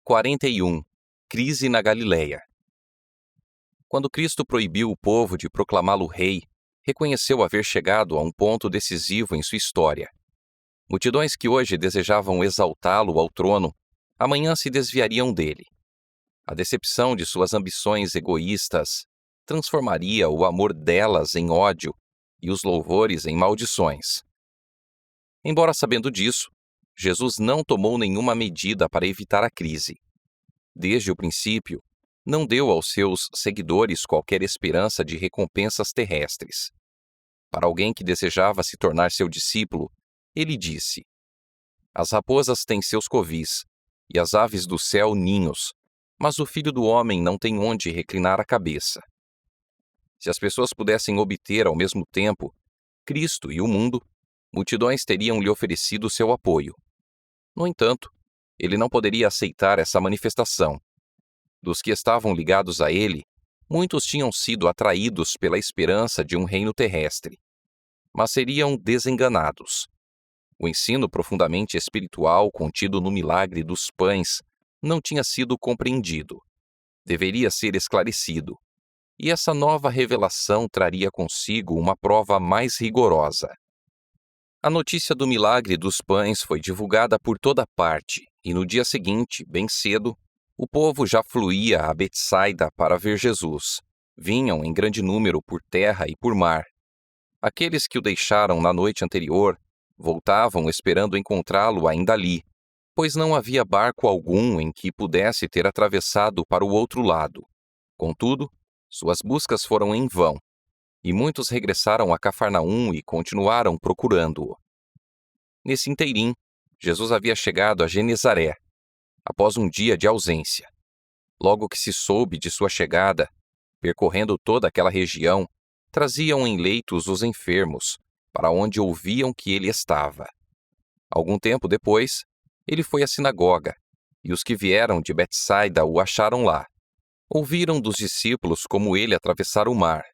41. Crise na Galileia. Quando Cristo proibiu o povo de proclamá-lo rei, reconheceu haver chegado a um ponto decisivo em sua história. Multidões que hoje desejavam exaltá-lo ao trono, amanhã se desviariam dele. A decepção de suas ambições egoístas transformaria o amor delas em ódio e os louvores em maldições. Embora sabendo disso, Jesus não tomou nenhuma medida para evitar a crise. Desde o princípio, não deu aos seus seguidores qualquer esperança de recompensas terrestres. Para alguém que desejava se tornar seu discípulo, ele disse: As raposas têm seus covis, e as aves do céu ninhos, mas o Filho do Homem não tem onde reclinar a cabeça. Se as pessoas pudessem obter ao mesmo tempo Cristo e o mundo, multidões teriam lhe oferecido seu apoio. No entanto, ele não poderia aceitar essa manifestação. Dos que estavam ligados a ele, muitos tinham sido atraídos pela esperança de um reino terrestre, mas seriam desenganados. O ensino profundamente espiritual contido no milagre dos pães não tinha sido compreendido. Deveria ser esclarecido. E essa nova revelação traria consigo uma prova mais rigorosa. A notícia do milagre dos pães foi divulgada por toda parte, e no dia seguinte, bem cedo, o povo já fluía a Betsaida para ver Jesus. Vinham em grande número por terra e por mar. Aqueles que o deixaram na noite anterior voltavam esperando encontrá-lo ainda ali, pois não havia barco algum em que pudesse ter atravessado para o outro lado. Contudo, suas buscas foram em vão, e muitos regressaram a Cafarnaum e continuaram procurando-o. Nesse inteirim, Jesus havia chegado a Genezaré, após um dia de ausência. Logo que se soube de sua chegada, percorrendo toda aquela região, traziam em leitos os enfermos, para onde ouviam que ele estava. Algum tempo depois, ele foi à sinagoga, e os que vieram de Betsaida o acharam lá. Ouviram dos discípulos como ele atravessara o mar.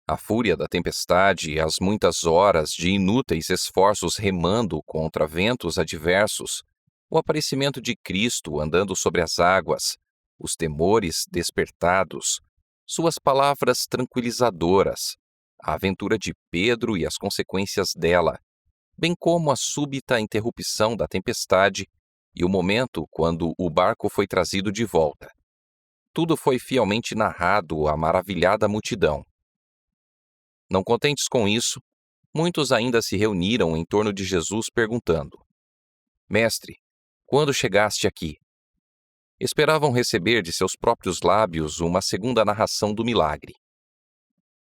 A fúria da tempestade e as muitas horas de inúteis esforços remando contra ventos adversos, o aparecimento de Cristo andando sobre as águas, os temores despertados, suas palavras tranquilizadoras, a aventura de Pedro e as consequências dela, bem como a súbita interrupção da tempestade e o momento quando o barco foi trazido de volta. Tudo foi fielmente narrado à maravilhada multidão. Não contentes com isso, muitos ainda se reuniram em torno de Jesus perguntando: Mestre, quando chegaste aqui? Esperavam receber de seus próprios lábios uma segunda narração do milagre.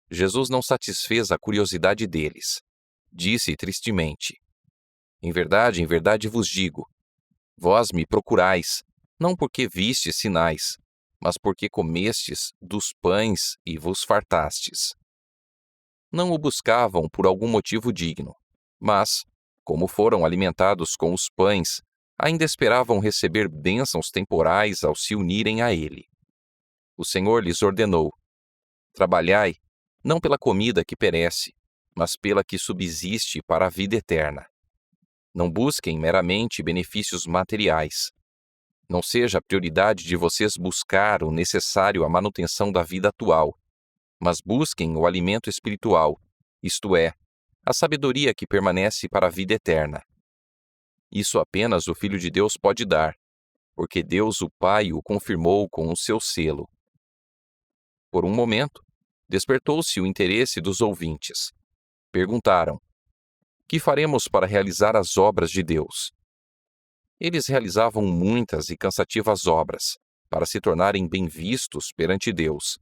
Jesus não satisfez a curiosidade deles. Disse tristemente: em verdade vos digo, vós me procurais, não porque vistes sinais, mas porque comestes dos pães e vos fartastes. Não o buscavam por algum motivo digno, mas, como foram alimentados com os pães, ainda esperavam receber bênçãos temporais ao se unirem a ele. O Senhor lhes ordenou: trabalhai, não pela comida que perece, mas pela que subsiste para a vida eterna. Não busquem meramente benefícios materiais. Não seja a prioridade de vocês buscar o necessário à manutenção da vida atual, mas busquem o alimento espiritual, isto é, a sabedoria que permanece para a vida eterna. Isso apenas o Filho de Deus pode dar, porque Deus o Pai o confirmou com o seu selo. Por um momento, despertou-se o interesse dos ouvintes. Perguntaram: que faremos para realizar as obras de Deus? Eles realizavam muitas e cansativas obras, para se tornarem bem vistos perante Deus,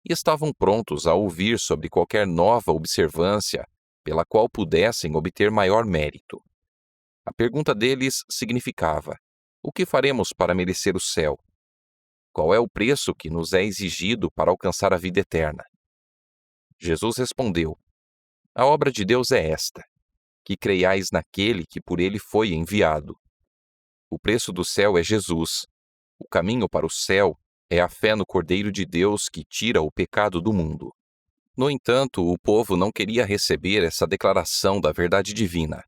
e estavam prontos a ouvir sobre qualquer nova observância pela qual pudessem obter maior mérito. A pergunta deles significava: o que faremos para merecer o céu? Qual é o preço que nos é exigido para alcançar a vida eterna? Jesus respondeu: a obra de Deus é esta, que creiais naquele que por ele foi enviado. O preço do céu é Jesus. O caminho para o céu é a fé no Cordeiro de Deus que tira o pecado do mundo. No entanto, o povo não queria receber essa declaração da verdade divina.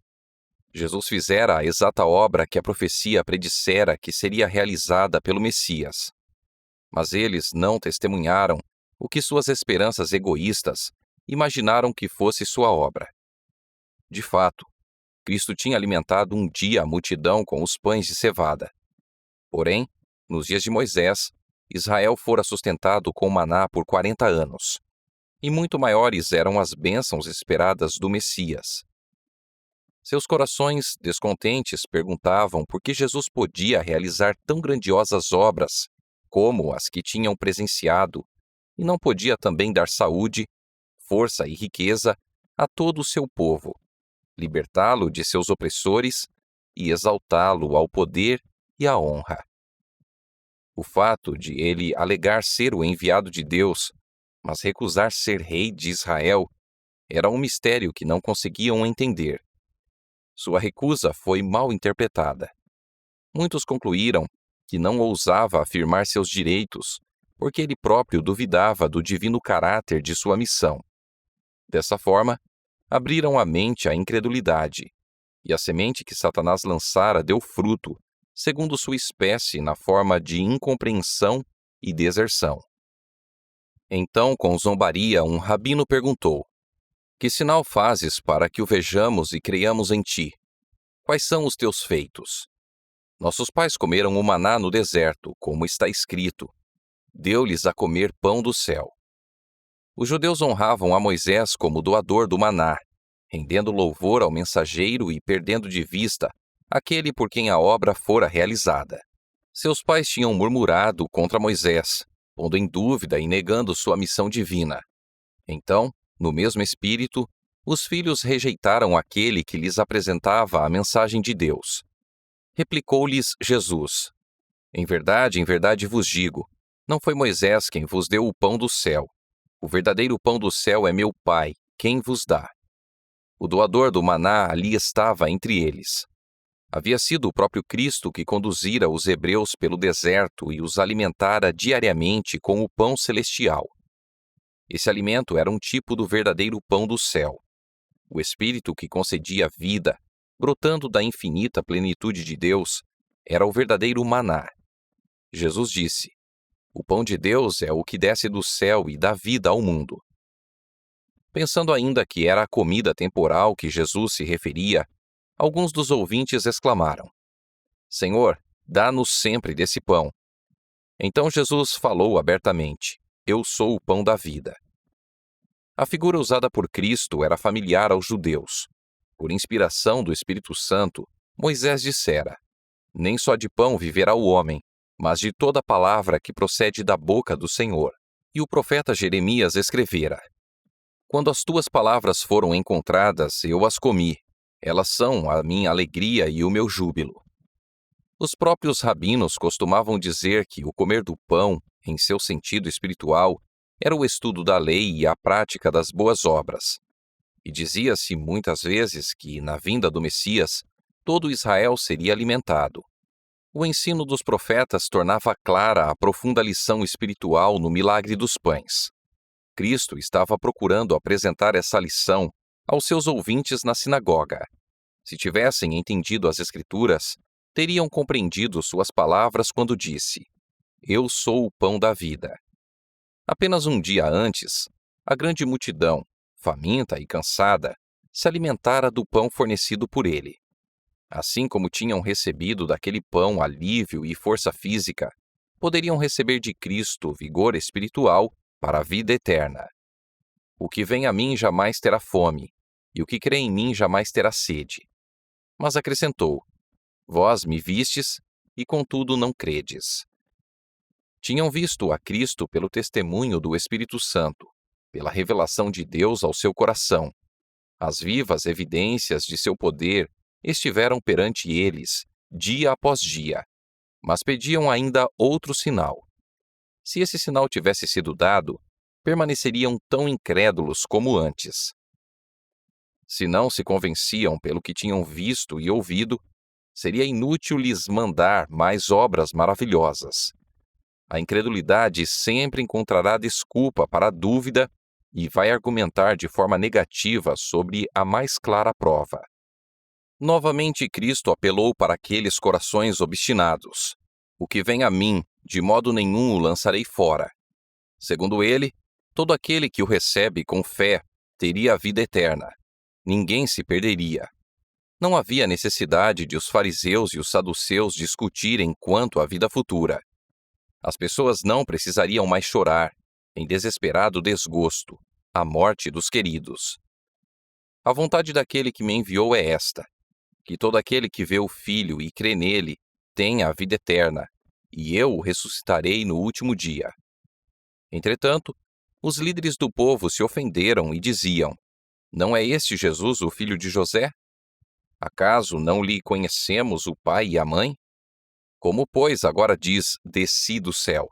Jesus fizera a exata obra que a profecia predissera que seria realizada pelo Messias. Mas eles não testemunharam o que suas esperanças egoístas imaginaram que fosse sua obra. De fato, Cristo tinha alimentado um dia a multidão com os pães de cevada. Porém, nos dias de Moisés, Israel fora sustentado com maná por 40 anos, e muito maiores eram as bênçãos esperadas do Messias. Seus corações descontentes perguntavam por que Jesus podia realizar tão grandiosas obras como as que tinham presenciado, e não podia também dar saúde, força e riqueza a todo o seu povo, libertá-lo de seus opressores e exaltá-lo ao poder e à honra. O fato de ele alegar ser o enviado de Deus, mas recusar ser rei de Israel, era um mistério que não conseguiam entender. Sua recusa foi mal interpretada. Muitos concluíram que não ousava afirmar seus direitos, porque ele próprio duvidava do divino caráter de sua missão. Dessa forma, abriram a mente à incredulidade, e a semente que Satanás lançara deu fruto, segundo sua espécie, na forma de incompreensão e deserção. Então, com zombaria, um rabino perguntou: Que sinal fazes para que o vejamos e creiamos em ti? Quais são os teus feitos? Nossos pais comeram o maná no deserto, como está escrito: Deu-lhes a comer pão do céu. Os judeus honravam a Moisés como doador do maná, rendendo louvor ao mensageiro e perdendo de vista aquele por quem a obra fora realizada. Seus pais tinham murmurado contra Moisés, pondo em dúvida e negando sua missão divina. Então, no mesmo espírito, os filhos rejeitaram aquele que lhes apresentava a mensagem de Deus. Replicou-lhes Jesus: em verdade vos digo, não foi Moisés quem vos deu o pão do céu. O verdadeiro pão do céu é meu Pai, quem vos dá. O doador do maná ali estava entre eles. Havia sido o próprio Cristo que conduzira os hebreus pelo deserto e os alimentara diariamente com o pão celestial. Esse alimento era um tipo do verdadeiro pão do céu. O Espírito que concedia vida, brotando da infinita plenitude de Deus, era o verdadeiro maná. Jesus disse: o pão de Deus é o que desce do céu e dá vida ao mundo. Pensando ainda que era a comida temporal que Jesus se referia, alguns dos ouvintes exclamaram: Senhor, dá-nos sempre desse pão. Então Jesus falou abertamente: Eu sou o pão da vida. A figura usada por Cristo era familiar aos judeus. Por inspiração do Espírito Santo, Moisés dissera: Nem só de pão viverá o homem, mas de toda palavra que procede da boca do Senhor. E o profeta Jeremias escrevera: Quando as tuas palavras foram encontradas, eu as comi. Elas são a minha alegria e o meu júbilo. Os próprios rabinos costumavam dizer que o comer do pão, em seu sentido espiritual, era o estudo da lei e a prática das boas obras. E dizia-se muitas vezes que, na vinda do Messias, todo Israel seria alimentado. O ensino dos profetas tornava clara a profunda lição espiritual no milagre dos pães. Cristo estava procurando apresentar essa lição aos seus ouvintes na sinagoga. Se tivessem entendido as Escrituras, teriam compreendido suas palavras quando disse: Eu sou o pão da vida. Apenas um dia antes, a grande multidão, faminta e cansada, se alimentara do pão fornecido por ele. Assim como tinham recebido daquele pão alívio e força física, poderiam receber de Cristo vigor espiritual para a vida eterna. O que vem a mim jamais terá fome, e o que crê em mim jamais terá sede. Mas acrescentou: Vós me vistes, e contudo não credes. Tinham visto a Cristo pelo testemunho do Espírito Santo, pela revelação de Deus ao seu coração. As vivas evidências de seu poder estiveram perante eles, dia após dia, mas pediam ainda outro sinal. Se esse sinal tivesse sido dado, permaneceriam tão incrédulos como antes. Se não se convenciam pelo que tinham visto e ouvido, seria inútil lhes mandar mais obras maravilhosas. A incredulidade sempre encontrará desculpa para a dúvida e vai argumentar de forma negativa sobre a mais clara prova. Novamente, Cristo apelou para aqueles corações obstinados. O que vem a mim, de modo nenhum o lançarei fora. Segundo ele, todo aquele que o recebe com fé teria a vida eterna. Ninguém se perderia. Não havia necessidade de os fariseus e os saduceus discutirem quanto à vida futura. As pessoas não precisariam mais chorar, em desesperado desgosto, a morte dos queridos. A vontade daquele que me enviou é esta: que todo aquele que vê o Filho e crê nele tenha a vida eterna, e eu o ressuscitarei no último dia. Entretanto, os líderes do povo se ofenderam e diziam: Não é este Jesus o filho de José? Acaso não lhe conhecemos o pai e a mãe? Como, pois, agora diz: desci do céu?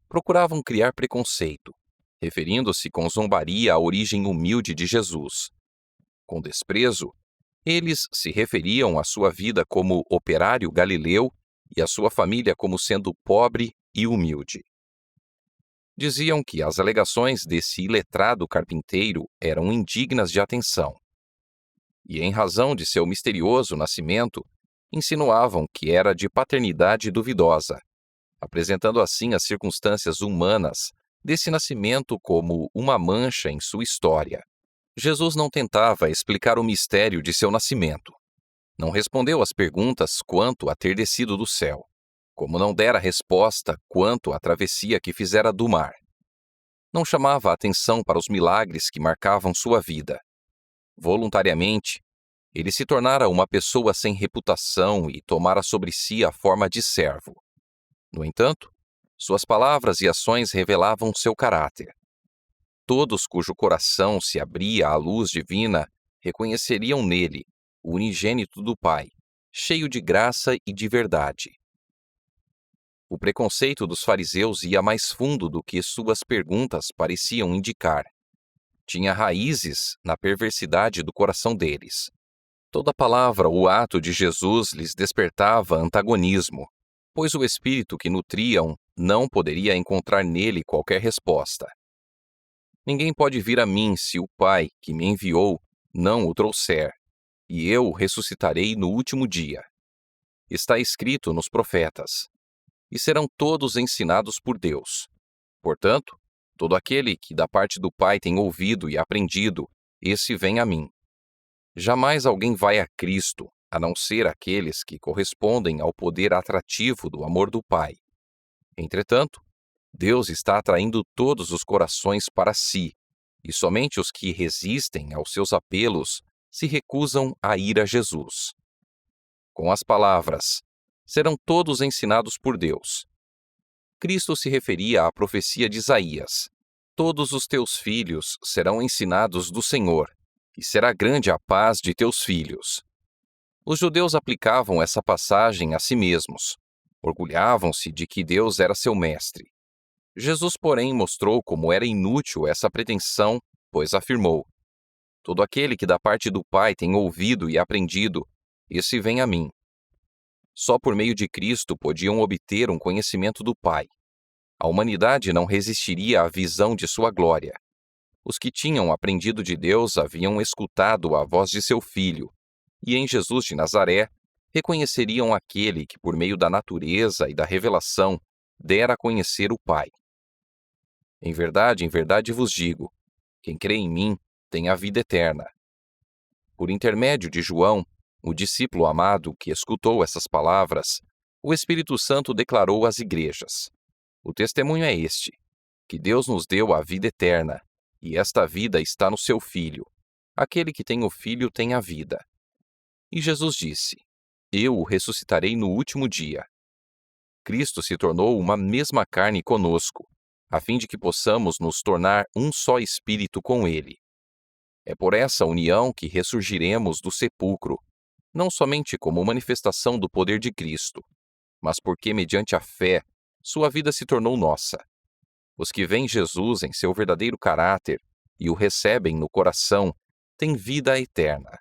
Procuravam criar preconceito, referindo-se com zombaria à origem humilde de Jesus. Com desprezo, eles se referiam à sua vida como operário galileu e à sua família como sendo pobre e humilde. Diziam que as alegações desse iletrado carpinteiro eram indignas de atenção. E, em razão de seu misterioso nascimento, insinuavam que era de paternidade duvidosa, apresentando assim as circunstâncias humanas desse nascimento como uma mancha em sua história. Jesus não tentava explicar o mistério de seu nascimento. Não respondeu às perguntas quanto a ter descido do céu, como não dera resposta quanto à travessia que fizera do mar. Não chamava a atenção para os milagres que marcavam sua vida. Voluntariamente, ele se tornara uma pessoa sem reputação e tomara sobre si a forma de servo. No entanto, suas palavras e ações revelavam seu caráter. Todos cujo coração se abria à luz divina reconheceriam nele o unigênito do Pai, cheio de graça e de verdade. O preconceito dos fariseus ia mais fundo do que suas perguntas pareciam indicar. Tinha raízes na perversidade do coração deles. Toda palavra ou ato de Jesus lhes despertava antagonismo, pois o espírito que nutriam não poderia encontrar nele qualquer resposta. Ninguém pode vir a mim se o Pai, que me enviou, não o trouxer, e eu o ressuscitarei no último dia. Está escrito nos profetas: e serão todos ensinados por Deus. Portanto, todo aquele que da parte do Pai tem ouvido e aprendido, esse vem a mim. Jamais alguém vai a Cristo, a não ser aqueles que correspondem ao poder atrativo do amor do Pai. Entretanto, Deus está atraindo todos os corações para si, e somente os que resistem aos seus apelos se recusam a ir a Jesus. Com as palavras: serão todos ensinados por Deus, Cristo se referia à profecia de Isaías: todos os teus filhos serão ensinados do Senhor, e será grande a paz de teus filhos. Os judeus aplicavam essa passagem a si mesmos. Orgulhavam-se de que Deus era seu mestre. Jesus, porém, mostrou como era inútil essa pretensão, pois afirmou: todo aquele que da parte do Pai tem ouvido e aprendido, esse vem a mim. Só por meio de Cristo podiam obter um conhecimento do Pai. A humanidade não resistiria à visão de sua glória. Os que tinham aprendido de Deus haviam escutado a voz de seu Filho, e em Jesus de Nazaré reconheceriam aquele que, por meio da natureza e da revelação, dera a conhecer o Pai. Em verdade vos digo: quem crê em mim tem a vida eterna. Por intermédio de João, o discípulo amado que escutou essas palavras, o Espírito Santo declarou às igrejas: o testemunho é este, que Deus nos deu a vida eterna, e esta vida está no seu Filho. Aquele que tem o Filho tem a vida. E Jesus disse: eu o ressuscitarei no último dia. Cristo se tornou uma mesma carne conosco, a fim de que possamos nos tornar um só espírito com ele. É por essa união que ressurgiremos do sepulcro, não somente como manifestação do poder de Cristo, mas porque, mediante a fé, sua vida se tornou nossa. Os que veem Jesus em seu verdadeiro caráter e o recebem no coração têm vida eterna.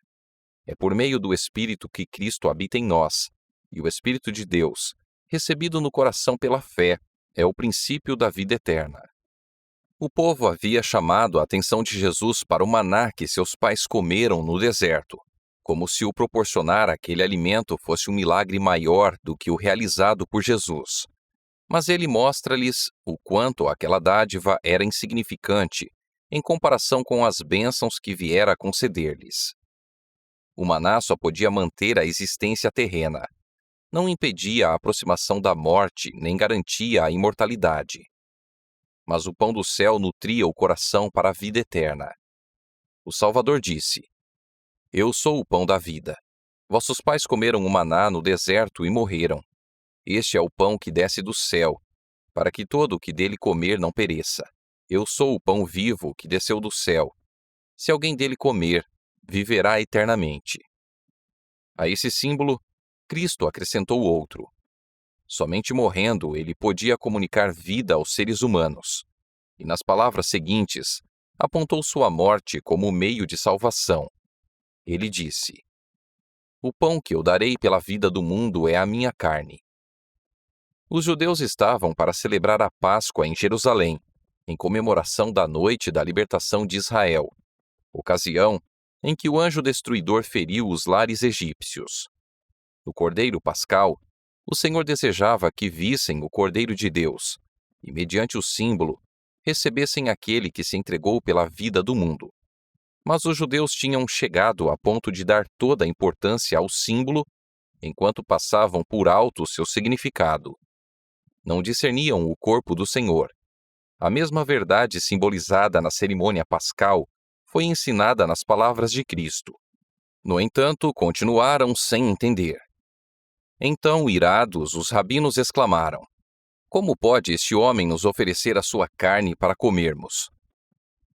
É por meio do Espírito que Cristo habita em nós, e o Espírito de Deus, recebido no coração pela fé, é o princípio da vida eterna. O povo havia chamado a atenção de Jesus para o maná que seus pais comeram no deserto, como se o proporcionar aquele alimento fosse um milagre maior do que o realizado por Jesus. Mas ele mostra-lhes o quanto aquela dádiva era insignificante em comparação com as bênçãos que viera a conceder-lhes. O maná só podia manter a existência terrena. Não impedia a aproximação da morte, nem garantia a imortalidade. Mas o pão do céu nutria o coração para a vida eterna. O Salvador disse: Eu sou o pão da vida. Vossos pais comeram o maná no deserto e morreram. Este é o pão que desce do céu, para que todo o que dele comer não pereça. Eu sou o pão vivo que desceu do céu. Se alguém dele comer, viverá eternamente. A esse símbolo, Cristo acrescentou outro. Somente morrendo ele podia comunicar vida aos seres humanos. E nas palavras seguintes, apontou sua morte como meio de salvação. Ele disse: O pão que eu darei pela vida do mundo é a minha carne. Os judeus estavam para celebrar a Páscoa em Jerusalém, em comemoração da noite da libertação de Israel, ocasião em que o anjo destruidor feriu os lares egípcios. No Cordeiro Pascal, o Senhor desejava que vissem o Cordeiro de Deus e, mediante o símbolo, recebessem aquele que se entregou pela vida do mundo. Mas os judeus tinham chegado a ponto de dar toda a importância ao símbolo, enquanto passavam por alto seu significado. Não discerniam o corpo do Senhor. A mesma verdade simbolizada na cerimônia pascal foi ensinada nas palavras de Cristo. No entanto, continuaram sem entender. Então, irados, os rabinos exclamaram: Como pode este homem nos oferecer a sua carne para comermos?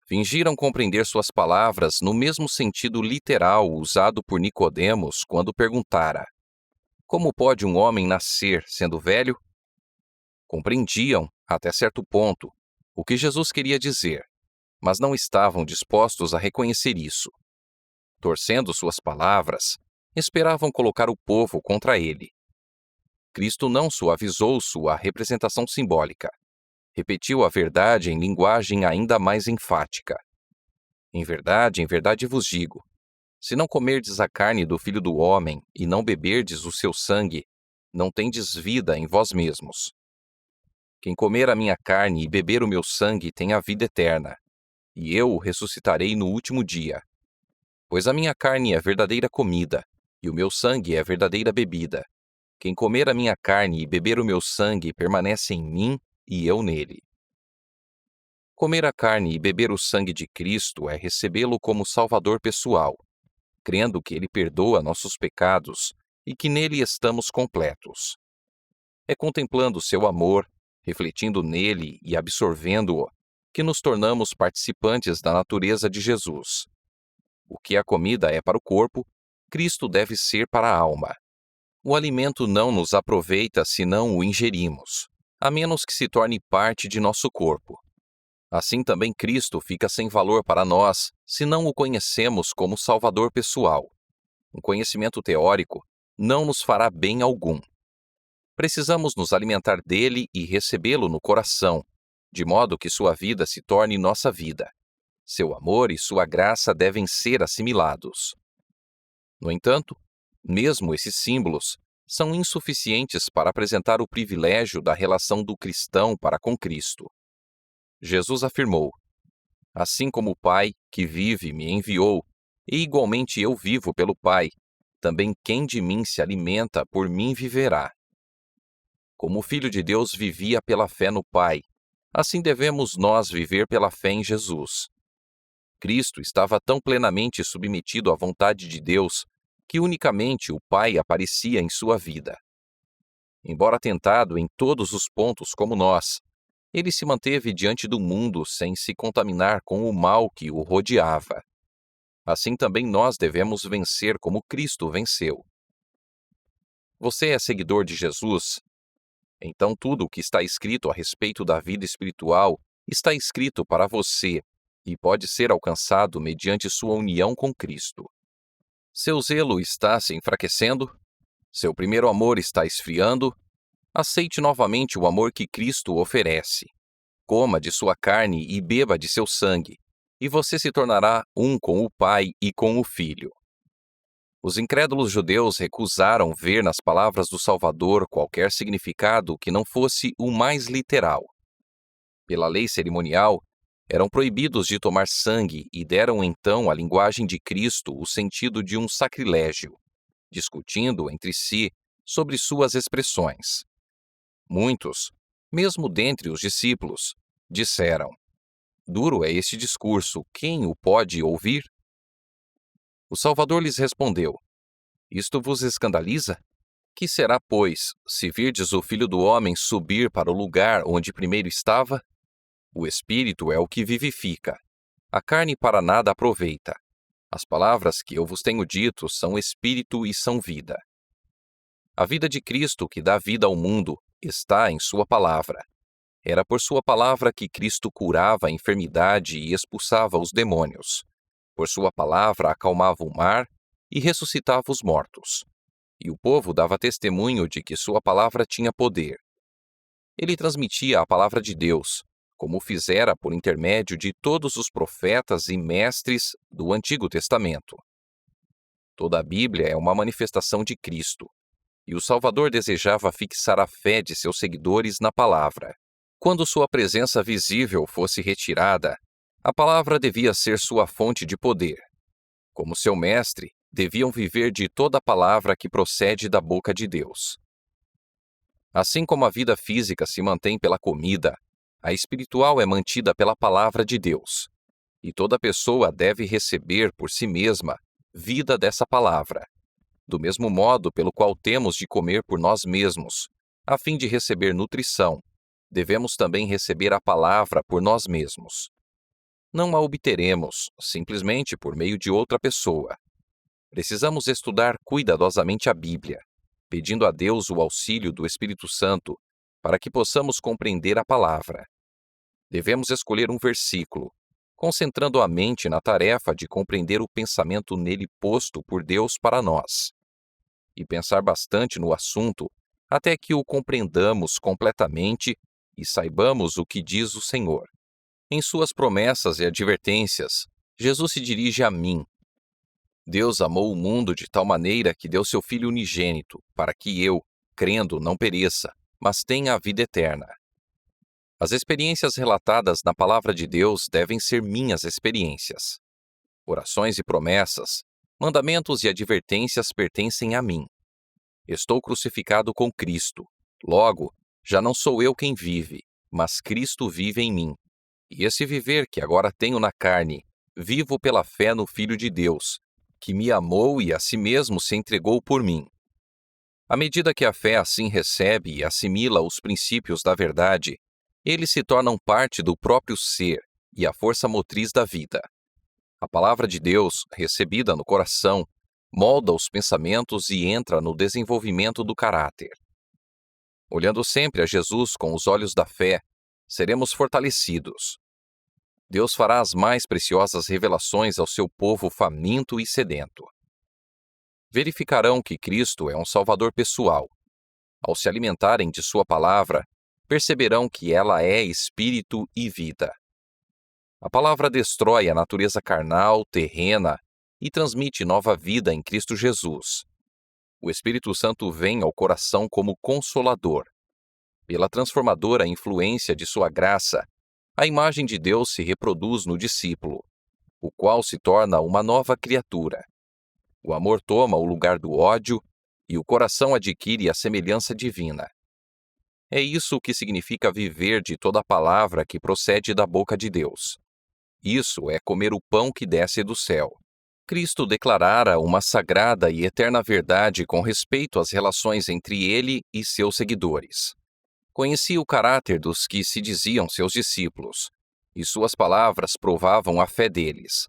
Fingiram compreender suas palavras no mesmo sentido literal usado por Nicodemos quando perguntara: Como pode um homem nascer sendo velho? Compreendiam, até certo ponto, o que Jesus queria dizer, mas não estavam dispostos a reconhecer isso. Torcendo suas palavras, esperavam colocar o povo contra ele. Cristo não suavizou sua representação simbólica. Repetiu a verdade em linguagem ainda mais enfática. Em verdade vos digo, se não comerdes a carne do Filho do Homem e não beberdes o seu sangue, não tendes vida em vós mesmos. Quem comer a minha carne e beber o meu sangue tem a vida eterna, e eu o ressuscitarei no último dia. Pois a minha carne é verdadeira comida, e o meu sangue é verdadeira bebida. Quem comer a minha carne e beber o meu sangue permanece em mim e eu nele. Comer a carne e beber o sangue de Cristo é recebê-lo como Salvador pessoal, crendo que ele perdoa nossos pecados e que nele estamos completos. É contemplando seu amor, refletindo nele e absorvendo-o, que nos tornamos participantes da natureza de Jesus. O que a comida é para o corpo, Cristo deve ser para a alma. O alimento não nos aproveita se não o ingerimos, a menos que se torne parte de nosso corpo. Assim também Cristo fica sem valor para nós se não o conhecemos como Salvador pessoal. Um conhecimento teórico não nos fará bem algum. Precisamos nos alimentar dele e recebê-lo no coração, de modo que sua vida se torne nossa vida. Seu amor e sua graça devem ser assimilados. No entanto, mesmo esses símbolos são insuficientes para apresentar o privilégio da relação do cristão para com Cristo. Jesus afirmou: Assim como o Pai, que vive, me enviou, e igualmente eu vivo pelo Pai, também quem de mim se alimenta por mim viverá. Como o Filho de Deus vivia pela fé no Pai, assim devemos nós viver pela fé em Jesus. Cristo estava tão plenamente submetido à vontade de Deus que unicamente o Pai aparecia em sua vida. Embora tentado em todos os pontos como nós, ele se manteve diante do mundo sem se contaminar com o mal que o rodeava. Assim também nós devemos vencer como Cristo venceu. Você é seguidor de Jesus? Então tudo o que está escrito a respeito da vida espiritual está escrito para você e pode ser alcançado mediante sua união com Cristo. Seu zelo está se enfraquecendo? Seu primeiro amor está esfriando? Aceite novamente o amor que Cristo oferece. Coma de sua carne e beba de seu sangue, e você se tornará um com o Pai e com o Filho. Os incrédulos judeus recusaram ver nas palavras do Salvador qualquer significado que não fosse o mais literal. Pela lei cerimonial, eram proibidos de tomar sangue e deram então à linguagem de Cristo o sentido de um sacrilégio, discutindo entre si sobre suas expressões. Muitos, mesmo dentre os discípulos, disseram: "Duro é este discurso, quem o pode ouvir?" O Salvador lhes respondeu: "Isto vos escandaliza? Que será, pois, se virdes o Filho do Homem subir para o lugar onde primeiro estava? O Espírito é o que vivifica. A carne para nada aproveita. As palavras que eu vos tenho dito são Espírito e são vida. A vida de Cristo que dá vida ao mundo está em sua palavra. Era por sua palavra que Cristo curava a enfermidade e expulsava os demônios. Por sua palavra acalmava o mar e ressuscitava os mortos. E o povo dava testemunho de que sua palavra tinha poder. Ele transmitia a palavra de Deus, como fizera por intermédio de todos os profetas e mestres do Antigo Testamento. Toda a Bíblia é uma manifestação de Cristo, e o Salvador desejava fixar a fé de seus seguidores na palavra. Quando sua presença visível fosse retirada, a palavra devia ser sua fonte de poder. Como seu mestre, deviam viver de toda a palavra que procede da boca de Deus. Assim como a vida física se mantém pela comida, a espiritual é mantida pela palavra de Deus. E toda pessoa deve receber por si mesma vida dessa palavra, do mesmo modo pelo qual temos de comer por nós mesmos, a fim de receber nutrição. Devemos também receber a palavra por nós mesmos. Não a obteremos simplesmente por meio de outra pessoa. Precisamos estudar cuidadosamente a Bíblia, pedindo a Deus o auxílio do Espírito Santo para que possamos compreender a palavra. Devemos escolher um versículo, concentrando a mente na tarefa de compreender o pensamento nele posto por Deus para nós, e pensar bastante no assunto até que o compreendamos completamente e saibamos o que diz o Senhor. Em suas promessas e advertências, Jesus se dirige a mim. Deus amou o mundo de tal maneira que deu seu Filho unigênito, para que eu, crendo, não pereça, mas tenha a vida eterna. As experiências relatadas na Palavra de Deus devem ser minhas experiências. Orações e promessas, mandamentos e advertências pertencem a mim. Estou crucificado com Cristo. Logo, já não sou eu quem vive, mas Cristo vive em mim. E esse viver que agora tenho na carne, vivo pela fé no Filho de Deus, que me amou e a si mesmo se entregou por mim. À medida que a fé assim recebe e assimila os princípios da verdade, eles se tornam parte do próprio ser e a força motriz da vida. A palavra de Deus, recebida no coração, molda os pensamentos e entra no desenvolvimento do caráter. Olhando sempre a Jesus com os olhos da fé, seremos fortalecidos. Deus fará as mais preciosas revelações ao seu povo faminto e sedento. Verificarão que Cristo é um Salvador pessoal. Ao se alimentarem de sua palavra, perceberão que ela é espírito e vida. A palavra destrói a natureza carnal, terrena, e transmite nova vida em Cristo Jesus. O Espírito Santo vem ao coração como consolador. Pela transformadora influência de sua graça, a imagem de Deus se reproduz no discípulo, o qual se torna uma nova criatura. O amor toma o lugar do ódio e o coração adquire a semelhança divina. É isso que significa viver de toda a palavra que procede da boca de Deus. Isso é comer o pão que desce do céu. Cristo declarara uma sagrada e eterna verdade com respeito às relações entre ele e seus seguidores. Conhecia o caráter dos que se diziam seus discípulos, e suas palavras provavam a fé deles.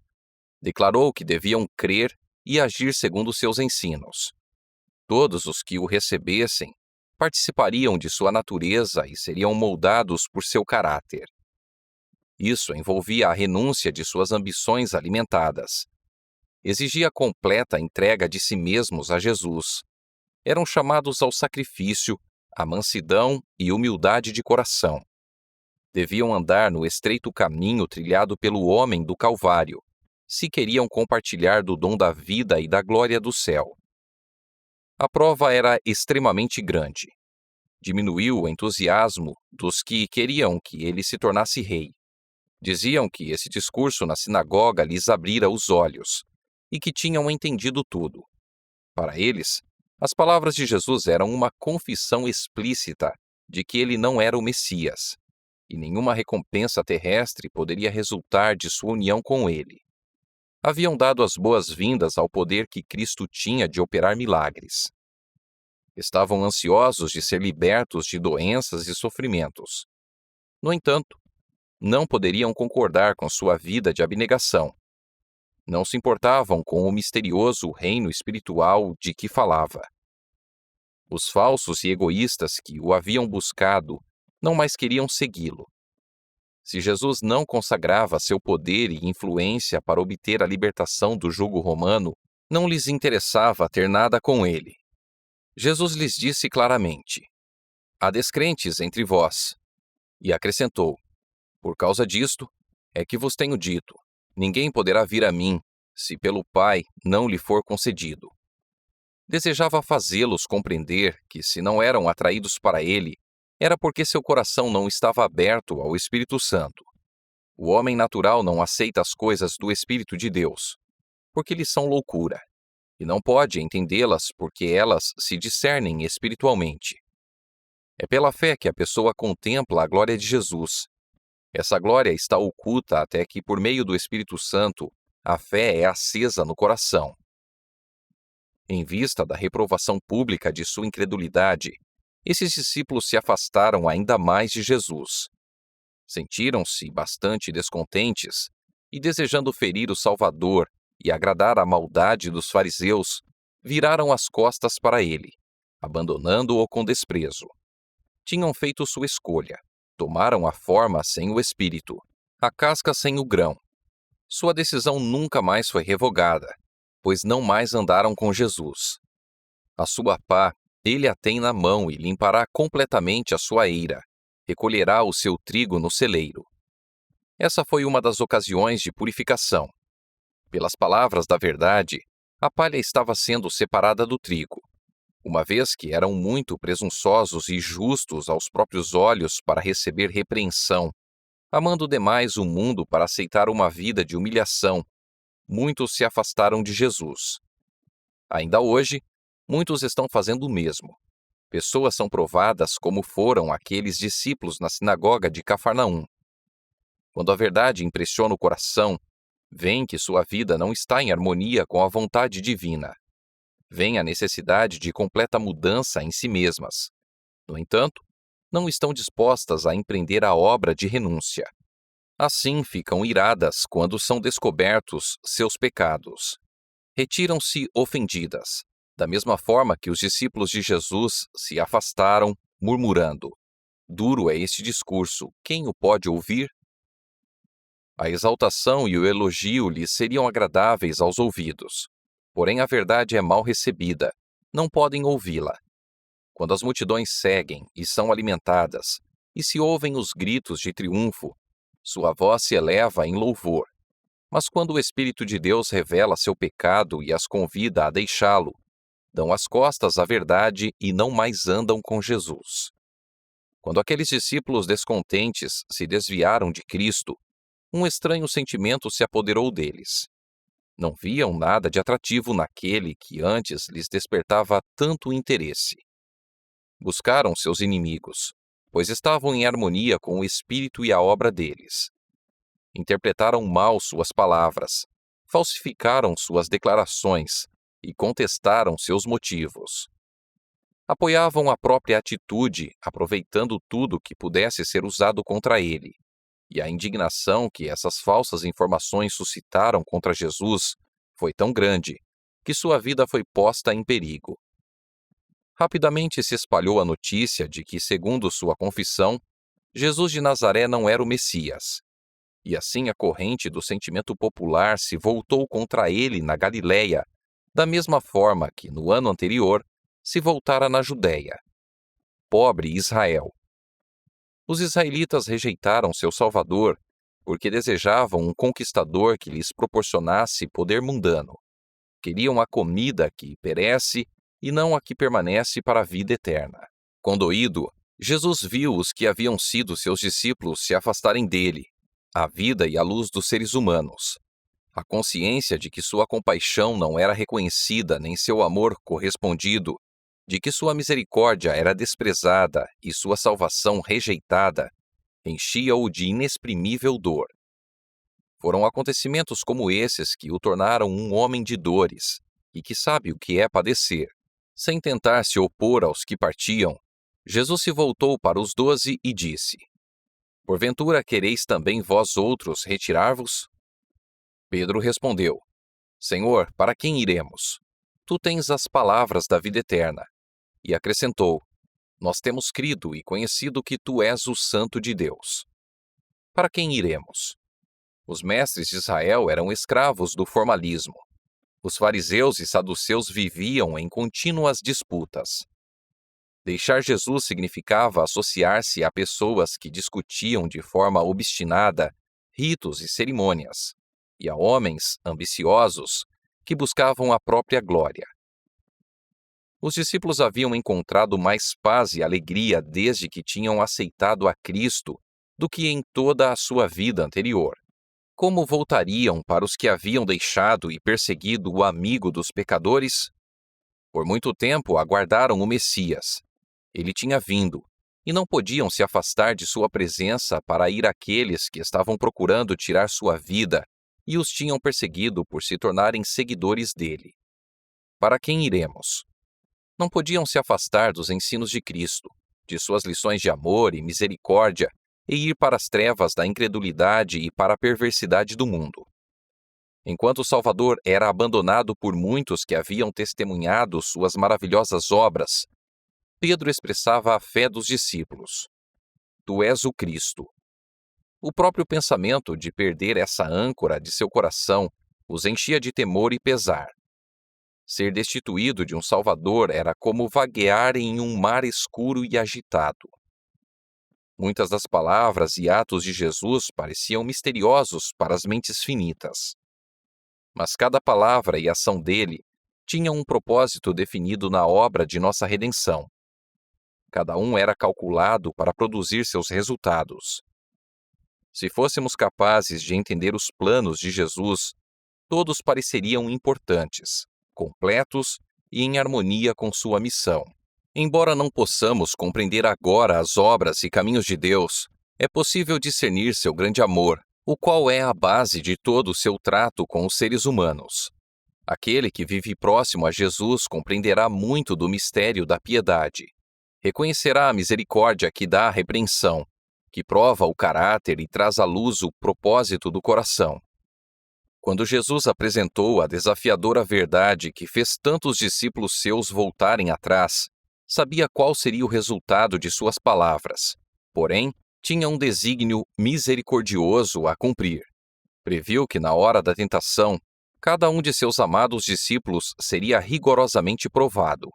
Declarou que deviam crer e agir segundo seus ensinos. Todos os que o recebessem participariam de sua natureza e seriam moldados por seu caráter. Isso envolvia a renúncia de suas ambições alimentadas. Exigia completa entrega de si mesmos a Jesus. Eram chamados ao sacrifício, à mansidão e humildade de coração. Deviam andar no estreito caminho trilhado pelo homem do Calvário, se queriam compartilhar do dom da vida e da glória do céu. A prova era extremamente grande. Diminuiu o entusiasmo dos que queriam que ele se tornasse rei. Diziam que esse discurso na sinagoga lhes abrira os olhos e que tinham entendido tudo. Para eles, as palavras de Jesus eram uma confissão explícita de que ele não era o Messias, e nenhuma recompensa terrestre poderia resultar de sua união com ele. Haviam dado as boas-vindas ao poder que Cristo tinha de operar milagres. Estavam ansiosos de ser libertos de doenças e sofrimentos. No entanto, não poderiam concordar com sua vida de abnegação. Não se importavam com o misterioso reino espiritual de que falava. Os falsos e egoístas que o haviam buscado não mais queriam segui-lo. Se Jesus não consagrava seu poder e influência para obter a libertação do jugo romano, não lhes interessava ter nada com ele. Jesus lhes disse claramente: há descrentes entre vós. E acrescentou: por causa disto, é que vos tenho dito, ninguém poderá vir a mim, se pelo Pai não lhe for concedido. Desejava fazê-los compreender que, se não eram atraídos para ele, era porque seu coração não estava aberto ao Espírito Santo. O homem natural não aceita as coisas do Espírito de Deus, porque lhes são loucura, e não pode entendê-las porque elas se discernem espiritualmente. É pela fé que a pessoa contempla a glória de Jesus. Essa glória está oculta até que, por meio do Espírito Santo, a fé é acesa no coração. Em vista da reprovação pública de sua incredulidade, esses discípulos se afastaram ainda mais de Jesus. Sentiram-se bastante descontentes e, desejando ferir o Salvador e agradar à maldade dos fariseus, viraram as costas para ele, abandonando-o com desprezo. Tinham feito sua escolha, tomaram a forma sem o espírito, a casca sem o grão. Sua decisão nunca mais foi revogada, pois não mais andaram com Jesus. A sua pá ele a tem na mão e limpará completamente a sua eira, recolherá o seu trigo no celeiro. Essa foi uma das ocasiões de purificação. Pelas palavras da verdade, a palha estava sendo separada do trigo, uma vez que eram muito presunçosos e justos aos próprios olhos para receber repreensão, amando demais o mundo para aceitar uma vida de humilhação. Muitos se afastaram de Jesus. Ainda hoje, muitos estão fazendo o mesmo. Pessoas são provadas como foram aqueles discípulos na sinagoga de Cafarnaum. Quando a verdade impressiona o coração, veem que sua vida não está em harmonia com a vontade divina. Vem a necessidade de completa mudança em si mesmas. No entanto, não estão dispostas a empreender a obra de renúncia. Assim ficam iradas quando são descobertos seus pecados. Retiram-se ofendidas, da mesma forma que os discípulos de Jesus se afastaram, murmurando: duro é este discurso, quem o pode ouvir? A exaltação e o elogio lhes seriam agradáveis aos ouvidos. Porém, a verdade é mal recebida, não podem ouvi-la. Quando as multidões seguem e são alimentadas, e se ouvem os gritos de triunfo, sua voz se eleva em louvor. Mas quando o Espírito de Deus revela seu pecado e as convida a deixá-lo, dão as costas à verdade e não mais andam com Jesus. Quando aqueles discípulos descontentes se desviaram de Cristo, um estranho sentimento se apoderou deles. Não viam nada de atrativo naquele que antes lhes despertava tanto interesse. Buscaram seus inimigos, pois estavam em harmonia com o espírito e a obra deles. Interpretaram mal suas palavras, falsificaram suas declarações e contestaram seus motivos. Apoiavam a própria atitude, aproveitando tudo que pudesse ser usado contra ele. E a indignação que essas falsas informações suscitaram contra Jesus foi tão grande que sua vida foi posta em perigo. Rapidamente se espalhou a notícia de que, segundo sua confissão, Jesus de Nazaré não era o Messias. E assim a corrente do sentimento popular se voltou contra ele na Galiléia, da mesma forma que, no ano anterior, se voltara na Judéia. Pobre Israel! Os israelitas rejeitaram seu Salvador porque desejavam um conquistador que lhes proporcionasse poder mundano. Queriam a comida que perece e não a que permanece para a vida eterna. Condoído, Jesus viu os que haviam sido seus discípulos se afastarem dele, a vida e a luz dos seres humanos. A consciência de que sua compaixão não era reconhecida nem seu amor correspondido, de que sua misericórdia era desprezada e sua salvação rejeitada, enchia-o de inexprimível dor. Foram acontecimentos como esses que o tornaram um homem de dores e que sabe o que é padecer. Sem tentar se opor aos que partiam, Jesus se voltou para os 12 e disse: Porventura quereis também vós outros retirar-vos? Pedro respondeu: Senhor, para quem iremos? Tu tens as palavras da vida eterna. E acrescentou: Nós temos crido e conhecido que tu és o Santo de Deus. Para quem iremos? Os mestres de Israel eram escravos do formalismo. Os fariseus e saduceus viviam em contínuas disputas. Deixar Jesus significava associar-se a pessoas que discutiam de forma obstinada ritos e cerimônias, e a homens ambiciosos que buscavam a própria glória. Os discípulos haviam encontrado mais paz e alegria desde que tinham aceitado a Cristo do que em toda a sua vida anterior. Como voltariam para os que haviam deixado e perseguido o amigo dos pecadores? Por muito tempo aguardaram o Messias. Ele tinha vindo, e não podiam se afastar de sua presença para ir àqueles que estavam procurando tirar sua vida e os tinham perseguido por se tornarem seguidores dele. Para quem iremos? Não podiam se afastar dos ensinos de Cristo, de suas lições de amor e misericórdia, e ir para as trevas da incredulidade e para a perversidade do mundo. Enquanto o Salvador era abandonado por muitos que haviam testemunhado suas maravilhosas obras, Pedro expressava a fé dos discípulos. Tu és o Cristo. O próprio pensamento de perder essa âncora de seu coração os enchia de temor e pesar. Ser destituído de um Salvador era como vaguear em um mar escuro e agitado. Muitas das palavras e atos de Jesus pareciam misteriosos para as mentes finitas. Mas cada palavra e ação dele tinha um propósito definido na obra de nossa redenção. Cada um era calculado para produzir seus resultados. Se fôssemos capazes de entender os planos de Jesus, todos pareceriam importantes, completos e em harmonia com sua missão. Embora não possamos compreender agora as obras e caminhos de Deus, é possível discernir seu grande amor, o qual é a base de todo o seu trato com os seres humanos. Aquele que vive próximo a Jesus compreenderá muito do mistério da piedade. Reconhecerá a misericórdia que dá a repreensão, que prova o caráter e traz à luz o propósito do coração. Quando Jesus apresentou a desafiadora verdade que fez tantos discípulos seus voltarem atrás, sabia qual seria o resultado de suas palavras, porém, tinha um desígnio misericordioso a cumprir. Previu que na hora da tentação, cada um de seus amados discípulos seria rigorosamente provado.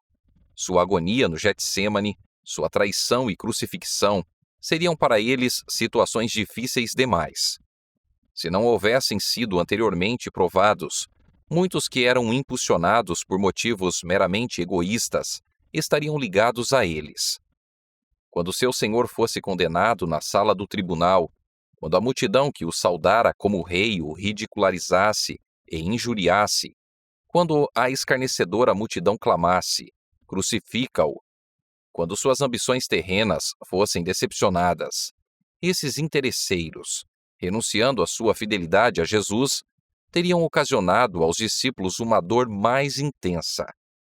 Sua agonia no Getsêmani, sua traição e crucifixão seriam para eles situações difíceis demais. Se não houvessem sido anteriormente provados, muitos que eram impulsionados por motivos meramente egoístas estariam ligados a eles. Quando seu senhor fosse condenado na sala do tribunal, quando a multidão que o saudara como rei o ridicularizasse e injuriasse, quando a escarnecedora multidão clamasse: crucifica-o! Quando suas ambições terrenas fossem decepcionadas, esses interesseiros, renunciando à sua fidelidade a Jesus, teriam ocasionado aos discípulos uma dor mais intensa,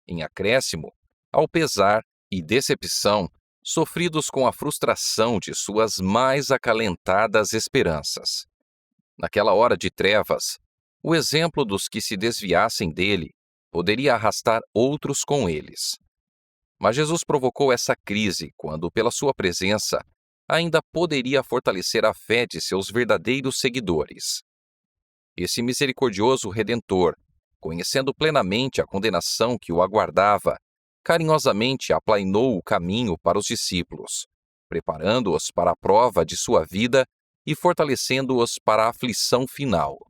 em acréscimo ao pesar e decepção sofridos com a frustração de suas mais acalentadas esperanças. Naquela hora de trevas, o exemplo dos que se desviassem dele poderia arrastar outros com eles. Mas Jesus provocou essa crise quando, pela sua presença, ainda poderia fortalecer a fé de seus verdadeiros seguidores. Esse misericordioso Redentor, conhecendo plenamente a condenação que o aguardava, carinhosamente aplainou o caminho para os discípulos, preparando-os para a prova de sua vida e fortalecendo-os para a aflição final.